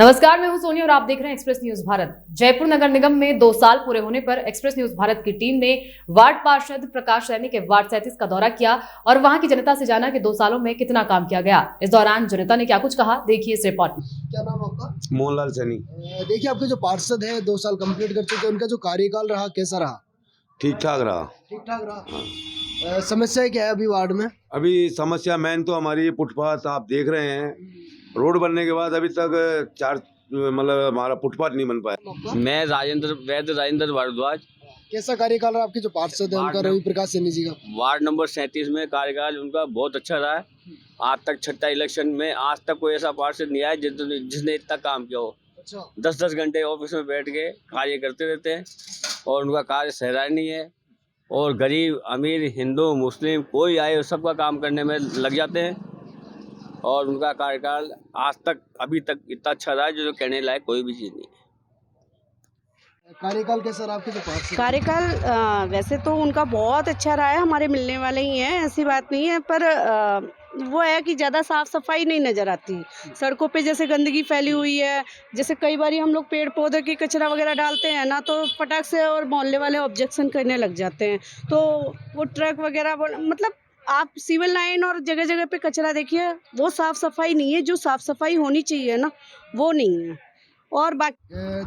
नमस्कार, मैं हूं सोनी और आप देख रहे हैं एक्सप्रेस न्यूज भारत। जयपुर नगर निगम में 2 साल पूरे होने पर एक्सप्रेस न्यूज भारत की टीम ने वार्ड पार्षद प्रकाश सैनी के वार्ड 37 का दौरा किया और वहां की जनता से जाना कि 2 सालों में कितना काम किया गया। इस दौरान जनता ने क्या कुछ कहा, देखिए इस रिपोर्ट में। क्या नाम आपका? मोहनलाल सैनी। देखिए, आपके जो पार्षद है 2 साल कंप्लीट कर चुके हैं, उनका जो कार्यकाल रहा कैसा रहा? ठीक ठाक रहा। ठीक ठाक रहा। समस्या क्या है अभी वार्ड में? अभी समस्या मेन तो हमारी फुटपाथ आप देख रहे हैं, रोड बनने के बाद अभी तक मतलब हमारा फुटपाथ नहीं बन पाया। मैं राजेंद्र भारद्वाज। कैसा कार्यकाल रहा आपके जो पार्षद है उनका, रवि प्रकाश सैनी जी का? वार्ड नंबर 37 में कार्यकाल उनका बहुत अच्छा रहा है। आज तक छठा इलेक्शन में आज तक कोई ऐसा पार्षद नहीं आया जिसने इतना काम किया हो। अच्छा। 10-10 घंटे ऑफिस में बैठ के कार्य करते रहते हैं और उनका कार्य सराहनीय है। और गरीब अमीर हिंदू मुस्लिम कोई आए सबका काम करने में लग जाते हैं और उनका कार्यकाल आज तक अभी तक इतना अच्छा रहा है जो कहने लायक कोई भी चीज़ नहीं है। कार्यकाल कैसा रहा आपके जो पार्षद? कार्यकाल वैसे तो उनका बहुत अच्छा रहा है, हमारे मिलने वाले ही हैं, ऐसी बात नहीं है, पर वो है कि ज़्यादा साफ़ सफाई नहीं नज़र आती। सड़कों पे जैसे गंदगी फैली हुई है, जैसे कई बार हम लोग पेड़ पौधे की कचरा वगैरह डालते हैं ना, तो फटाक से और मोहल्ले वाले ऑब्जेक्शन करने लग जाते हैं। तो वो ट्रक वगैरह मतलब आप सिविल लाइन और जगह जगह पे कचरा देखिए, वो साफ़ सफाई नहीं है, जो साफ़ सफाई होनी चाहिए ना वो नहीं है। और बाकी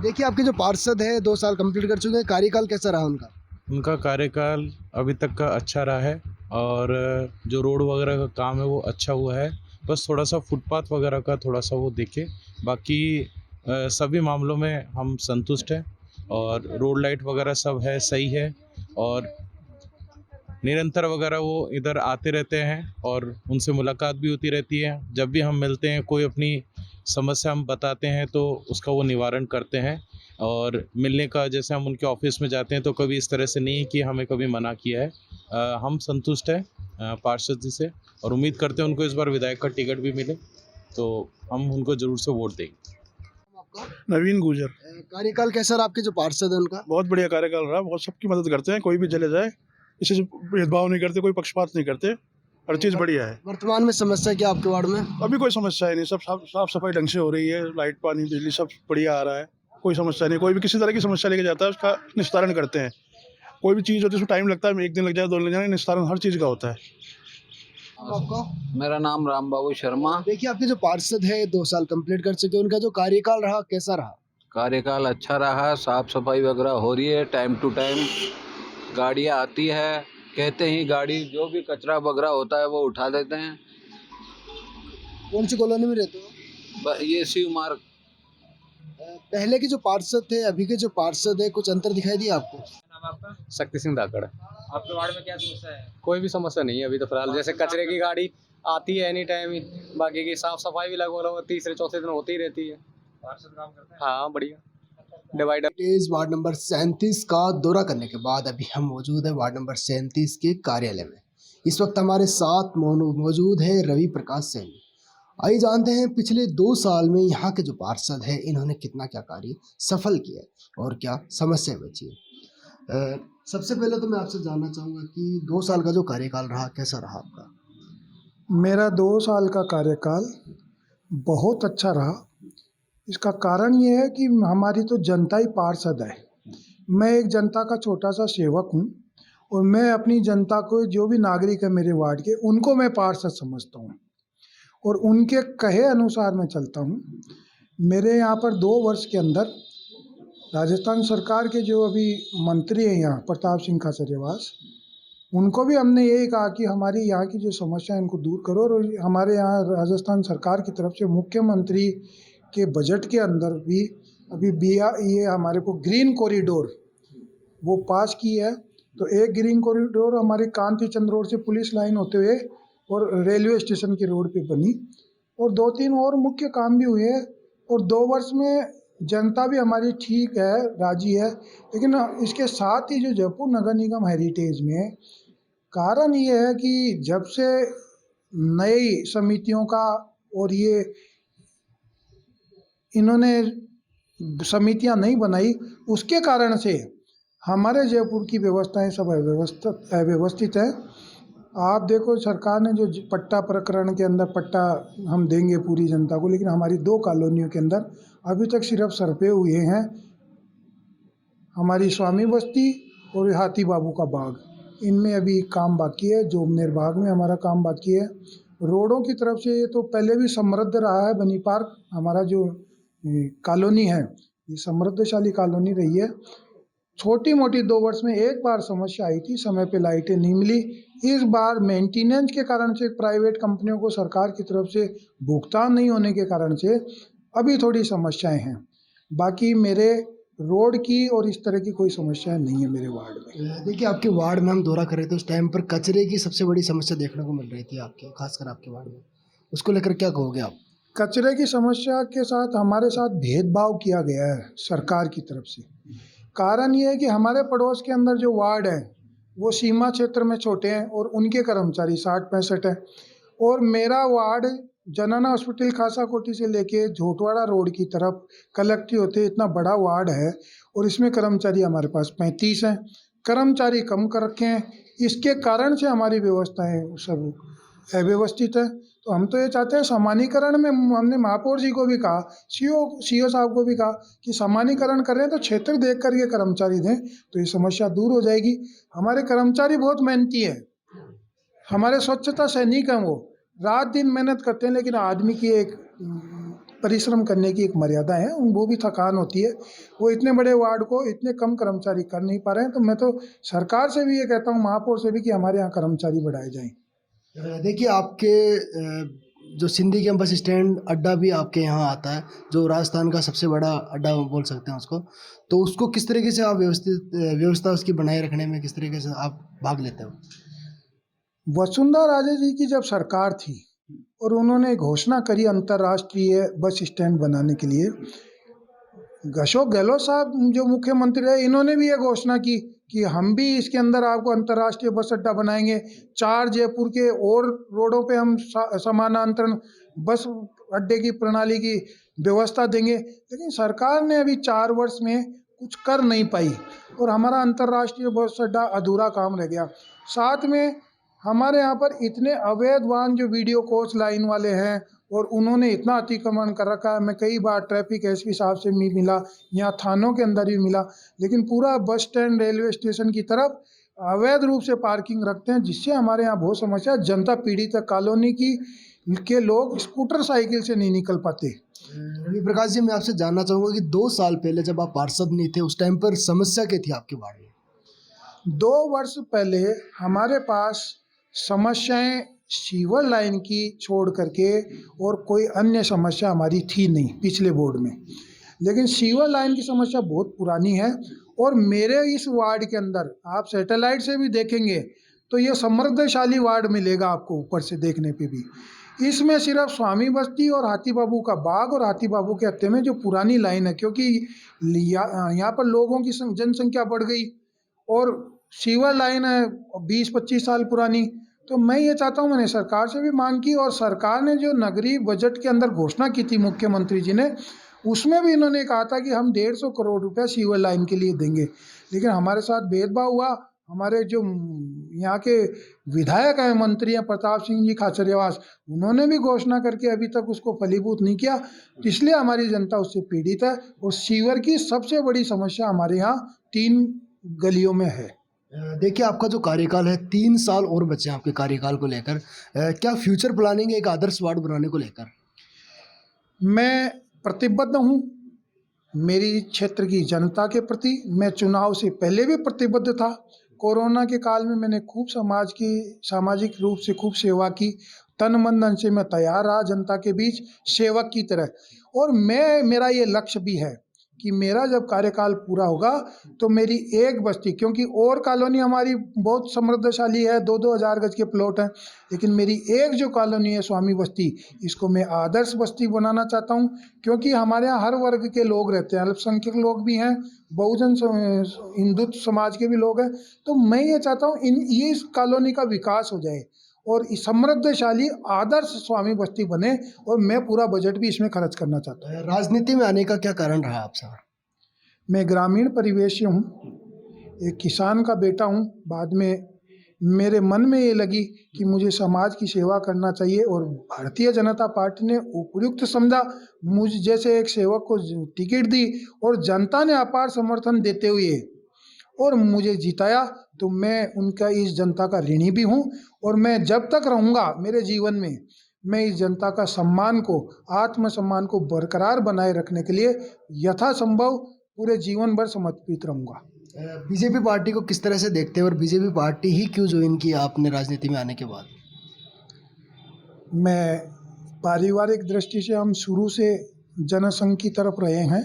देखिए, आपके जो पार्षद है 2 साल कंप्लीट कर चुके हैं, कार्यकाल कैसा रहा उनका? उनका कार्यकाल अभी तक का अच्छा रहा है और जो रोड वगैरह का काम है वो अच्छा हुआ है। बस थोड़ा सा फुटपाथ वगैरह का थोड़ा सा वो देखे, बाकी सभी मामलों में हम संतुष्ट हैं और रोड लाइट वगैरह सब है, सही है और निरंतर वगैरह वो इधर आते रहते हैं और उनसे मुलाकात भी होती रहती है। जब भी हम मिलते हैं कोई अपनी समस्या हम बताते हैं तो उसका वो निवारण करते हैं और मिलने का जैसे हम उनके ऑफिस में जाते हैं तो कभी इस तरह से नहीं है कि हमें कभी मना किया है। हम संतुष्ट हैं पार्षद जी से और उम्मीद करते हैं उनको इस बार विधायक का टिकट भी मिले तो हम उनको ज़रूर से वोट देंगे। नवीन गुजर। कार्यकाल कैसा रहा आपके जो पार्षद है उनका? बहुत बढ़िया कार्यकाल रहा, बहुत सबकी मदद करते हैं, कोई भी चले जाए इसे भेदभाव नहीं करते, कोई पक्षपात नहीं करते, हर चीज़ बढ़िया है। वर्तमान में समस्या क्या आपके वार्ड में? अभी कोई समस्या है नहीं, सब साफ सफाई ढंग से हो रही है, लाइट पानी बिजली सब बढ़िया आ रहा है, कोई समस्या नहीं। कोई भी किसी तरह की समस्या लेके जाता है उसका निस्तारण करते हैं। कोई भी चीज़ होती है उसमें टाइम लगता है, 1 दिन लग जाए 2 दिन लग जाए, निस्तारण हर चीज़ का होता है। आपका? मेरा नाम राम बाबू शर्मा। देखिए, आपके जो पार्षद है 2 साल कंप्लीट कर चुके हैं, उनका जो कार्यकाल रहा कैसा रहा? कार्यकाल अच्छा रहा, साफ सफाई वगैरह हो रही है, टाइम टू टाइम गाड़ियाँ आती है, कहते ही गाड़ी जो भी कचरा वगैरह होता है वो उठा देते हैं। कौन सी कॉलोनी में रहते हो? ये शिव मार्ग। पहले के जो पार्षद थे अभी के जो पार्षद है, कुछ अंतर दिखाई दिया आपको? नाम आपका? शक्ति सिंह धाकड़। आपके वार्ड में क्या समस्या है? कोई भी समस्या नहीं है अभी तो फिलहाल। जैसे कचरे की गाड़ी आती है एनी टाइम ही, बाकी की साफ सफाई भी लगभग तीसरे चौथे दिन होती ही रहती है। पार्षद काम करते हैं? हाँ बढ़िया। डिवाइडर इस वार्ड नंबर 37 का दौरा करने के बाद अभी हम मौजूद है वार्ड नंबर 37 के कार्यालय में। इस वक्त हमारे साथ मौजूद है रवि प्रकाश सैनी। आइए जानते हैं पिछले 2 साल में यहाँ के जो पार्षद है इन्होंने कितना क्या कार्य सफल किया और क्या समस्या बची है। सबसे पहले तो मैं आपसे जानना चाहूँगा कि 2 साल का जो कार्यकाल रहा कैसा रहा आपका? मेरा 2 साल का कार्यकाल बहुत अच्छा रहा। इसका कारण ये है कि हमारी तो जनता ही पार्षद है। मैं एक जनता का छोटा सा सेवक हूँ और मैं अपनी जनता को, जो भी नागरिक है मेरे वार्ड के, उनको मैं पार्षद समझता हूँ और उनके कहे अनुसार मैं चलता हूँ। मेरे यहाँ पर 2 वर्ष के अंदर राजस्थान सरकार के जो अभी मंत्री हैं यहाँ, प्रताप सिंह खाचरियावास, उनको भी हमने यही कहा कि हमारी यहाँ की जो समस्या है इनको दूर करो। और हमारे यहाँ राजस्थान सरकार की तरफ से मुख्यमंत्री के बजट के अंदर भी अभी ये हमारे को ग्रीन कॉरिडोर वो पास की है। तो एक ग्रीन कॉरिडोर हमारे कांति चंद रोड से पुलिस लाइन होते हुए और रेलवे स्टेशन की रोड पे बनी और 2-3 और मुख्य काम भी हुए और 2 वर्ष में जनता भी हमारी ठीक है, राजी है। लेकिन इसके साथ ही जो जयपुर नगर निगम हेरिटेज में कारण ये है कि जब से नई समितियों का और ये इन्होंने समितियां नहीं बनाई, उसके कारण से हमारे जयपुर की व्यवस्थाएं सब अव्यवस्थित है। आप देखो, सरकार ने जो पट्टा प्रकरण के अंदर पट्टा हम देंगे पूरी जनता को, लेकिन हमारी 2 कॉलोनियों के अंदर अभी तक सिर्फ सर पे हुए हैं। हमारी स्वामी बस्ती और हाथी बाबू का बाग, इनमें अभी काम बाकी है। जोबनेर बाग में हमारा काम बाकी है। रोडों की तरफ से ये तो पहले भी समृद्ध रहा है। बनी पार्क हमारा जो कॉलोनी है, ये समृद्धशाली कॉलोनी रही है। छोटी मोटी 2 वर्ष में एक बार समस्या आई थी, समय पे लाइटें नहीं मिली। इस बार मेंटेनेंस के कारण से प्राइवेट कंपनियों को सरकार की तरफ से भुगतान नहीं होने के कारण से अभी थोड़ी समस्याएं हैं। बाकी मेरे रोड की और इस तरह की कोई समस्या नहीं है मेरे वार्ड में। देखिए, आपके वार्ड में हम दौरा कर रहे थे, उस टाइम पर कचरे की सबसे बड़ी समस्या देखने को मिल रही थी आपके, खासकर आपके वार्ड में। उसको लेकर क्या कहोगे आप? कचरे की समस्या के साथ हमारे साथ भेदभाव किया गया है सरकार की तरफ से। कारण ये है कि हमारे पड़ोस के अंदर जो वार्ड है वो सीमा क्षेत्र में छोटे हैं और उनके कर्मचारी 60-65 हैं, और मेरा वार्ड जनना हॉस्पिटल खासा कोठी से लेके झोटवाड़ा रोड की तरफ कलेक्ट्री होते इतना बड़ा वार्ड है, और इसमें कर्मचारी हमारे पास 35 हैं। कर्मचारी कम कर रखे हैं, इसके कारण से हमारी व्यवस्थाएं सब अव्यवस्थित है। तो हम तो ये चाहते हैं सामान्यीकरण में, हमने महापौर जी को भी कहा, सीओ साहब को भी कहा कि सामान्यीकरण करें तो क्षेत्र देख कर के कर्मचारी दें, तो ये समस्या दूर हो जाएगी। हमारे कर्मचारी बहुत मेहनती है, हमारे स्वच्छता सैनिक हैं, वो रात दिन मेहनत करते हैं, लेकिन आदमी की एक परिश्रम करने की एक मर्यादा है, वो भी थकान होती है। वो इतने बड़े वार्ड को इतने कम कर्मचारी कर नहीं पा रहे हैं। तो मैं तो सरकार से भी ये कहता हूँ, महापौर से भी, कि हमारे यहाँ कर्मचारी बढ़ाए जाएँ। देखिए, आपके जो सिंधी कैंपस स्टैंड अड्डा भी आपके यहाँ आता है, जो राजस्थान का सबसे बड़ा अड्डा बोल सकते हैं उसको, तो उसको किस तरीके से आप व्यवस्था उसकी बनाए रखने में किस तरीके से आप भाग लेते हो? वसुंधरा राजे जी की जब सरकार थी और उन्होंने घोषणा करी अंतर्राष्ट्रीय बस स्टैंड बनाने के लिए, अशोक गहलोत साहब जो मुख्यमंत्री रहे, इन्होंने भी ये घोषणा की कि हम भी इसके अंदर आपको अंतर्राष्ट्रीय बस अड्डा बनाएंगे। 4 जयपुर के और रोडों पे हम समानांतर बस अड्डे की प्रणाली की व्यवस्था देंगे। लेकिन सरकार ने अभी 4 वर्ष में कुछ कर नहीं पाई और हमारा अंतर्राष्ट्रीय बस अड्डा अधूरा काम रह गया। साथ में हमारे यहाँ पर इतने अवैध वाहन जो वीडियो कोच लाइन वाले हैं, और उन्होंने इतना अतिक्रमण कर रखा है। मैं कई बार ट्रैफिक एसपी साहब से मिला, यहाँ थानों के अंदर भी मिला, लेकिन पूरा बस स्टैंड रेलवे स्टेशन की तरफ अवैध रूप से पार्किंग रखते हैं, जिससे हमारे यहाँ बहुत समस्या। जनता पीड़ित है, कॉलोनी की के लोग स्कूटर साइकिल से नहीं निकल पाते। रवि प्रकाश जी, मैं आपसे जानना चाहूँगा कि 2 साल पहले जब आप पार्षद नहीं थे, उस टाइम पर समस्या क्या थी आपके वार्ड में? 2 वर्ष पहले हमारे पास समस्याएं सीवर लाइन की छोड़ करके और कोई अन्य समस्या हमारी थी नहीं पिछले बोर्ड में। लेकिन सीवर लाइन की समस्या बहुत पुरानी है, और मेरे इस वार्ड के अंदर आप सैटेलाइट से भी देखेंगे तो ये समृद्धशाली वार्ड मिलेगा आपको ऊपर से देखने पे भी। इसमें सिर्फ स्वामी बस्ती और हाथी बाबू का बाग और हाथी बाबू के हत्ते में जो पुरानी लाइन है, क्योंकि यहाँ पर लोगों की जनसंख्या बढ़ गई और सीवर लाइन है 20-25 साल पुरानी। तो मैं ये चाहता हूँ, मैंने सरकार से भी मांग की, और सरकार ने जो नगरीय बजट के अंदर घोषणा की थी मुख्यमंत्री जी ने, उसमें भी इन्होंने कहा था कि हम 150 करोड़ रुपया सीवर लाइन के लिए देंगे। लेकिन हमारे साथ भेदभाव हुआ। हमारे जो यहाँ के विधायक हैं, मंत्री हैं, प्रताप सिंह जी खाचरियावास, उन्होंने भी घोषणा करके अभी तक उसको फलीभूत नहीं किया, इसलिए हमारी जनता उससे पीड़ित है। और सीवर की सबसे बड़ी समस्या हमारे यहाँ 3 गलियों में है। देखिए, आपका जो कार्यकाल है, 3 साल और बचे हैं आपके कार्यकाल को लेकर, क्या फ्यूचर प्लानिंग है एक आदर्श वार्ड बनाने को लेकर? मैं प्रतिबद्ध हूँ मेरी क्षेत्र की जनता के प्रति। मैं चुनाव से पहले भी प्रतिबद्ध था। कोरोना के काल में मैंने खूब सामाजिक रूप से खूब सेवा की, तन मन धन से मैं तैयार रहा जनता के बीच सेवक की तरह। और मेरा ये लक्ष्य भी है कि मेरा जब कार्यकाल पूरा होगा तो मेरी एक बस्ती, क्योंकि और कॉलोनी हमारी बहुत समृद्धशाली है, 2-2 हज़ार गज के प्लॉट हैं, लेकिन मेरी एक जो कॉलोनी है स्वामी बस्ती, इसको मैं आदर्श बस्ती बनाना चाहता हूं। क्योंकि हमारे यहाँ हर वर्ग के लोग रहते हैं, अल्पसंख्यक लोग भी हैं, बहुजन हिंदुत्व समाज के भी लोग हैं। तो मैं ये चाहता हूँ ये इस कॉलोनी का विकास हो जाए और समृद्धशाली आदर्श स्वामी बस्ती बने, और मैं पूरा बजट भी इसमें खर्च करना चाहता हूँ। राजनीति में आने का क्या कारण रहा आपका? मैं ग्रामीण परिवेश से हूँ, एक किसान का बेटा हूँ, बाद में मेरे मन में ये लगी कि मुझे समाज की सेवा करना चाहिए और भारतीय जनता पार्टी ने उपयुक्त समझा, मुझ जैसे एक सेवक को टिकट दी और जनता ने अपार समर्थन देते हुए और मुझे जिताया। तो मैं उनका इस जनता का ऋणी भी हूँ और मैं जब तक रहूँगा मेरे जीवन में मैं इस जनता का सम्मान को, आत्मसम्मान को बरकरार बनाए रखने के लिए यथासंभव पूरे जीवन भर समर्पित रहूँगा। बीजेपी पार्टी को किस तरह से देखते हैं और बीजेपी पार्टी ही क्यों ज्वाइन की आपने राजनीति में आने के बाद? मैं पारिवारिक दृष्टि से हम शुरू से जनसंघ की तरफ रहे हैं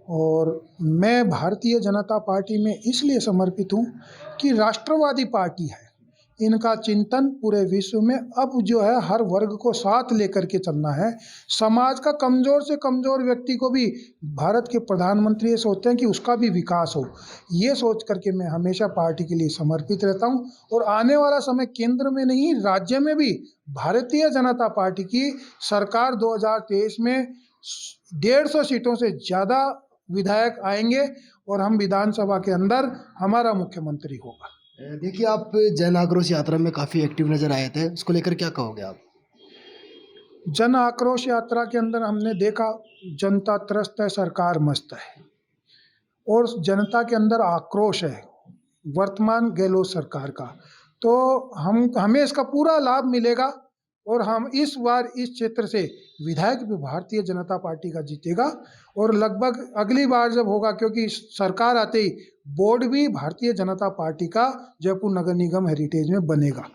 और मैं भारतीय जनता पार्टी में इसलिए समर्पित हूँ कि राष्ट्रवादी पार्टी है। इनका चिंतन पूरे विश्व में अब जो है हर वर्ग को साथ लेकर के चलना है। समाज का कमज़ोर से कमज़ोर व्यक्ति को भी भारत के प्रधानमंत्री ये सोचते हैं कि उसका भी विकास हो। ये सोच करके मैं हमेशा पार्टी के लिए समर्पित रहता हूँ और आने वाला समय केंद्र में नहीं राज्य में भी भारतीय जनता पार्टी की सरकार 2023 में 150 सीटों से ज़्यादा विधायक आएंगे और हम विधानसभा के अंदर हमारा मुख्यमंत्री होगा। देखिए, आप जन आक्रोश यात्रा में काफ़ी एक्टिव नज़र आए थे, उसको लेकर क्या कहोगे आप? जन आक्रोश यात्रा के अंदर हमने देखा जनता त्रस्त है, सरकार मस्त है और जनता के अंदर आक्रोश है वर्तमान गहलोत सरकार का। तो हमें इसका पूरा लाभ मिलेगा और हम इस बार इस क्षेत्र से विधायक भी भारतीय जनता पार्टी का जीतेगा और लगभग अगली बार जब होगा, क्योंकि सरकार आते ही बोर्ड भी भारतीय जनता पार्टी का जयपुर नगर निगम हेरिटेज में बनेगा।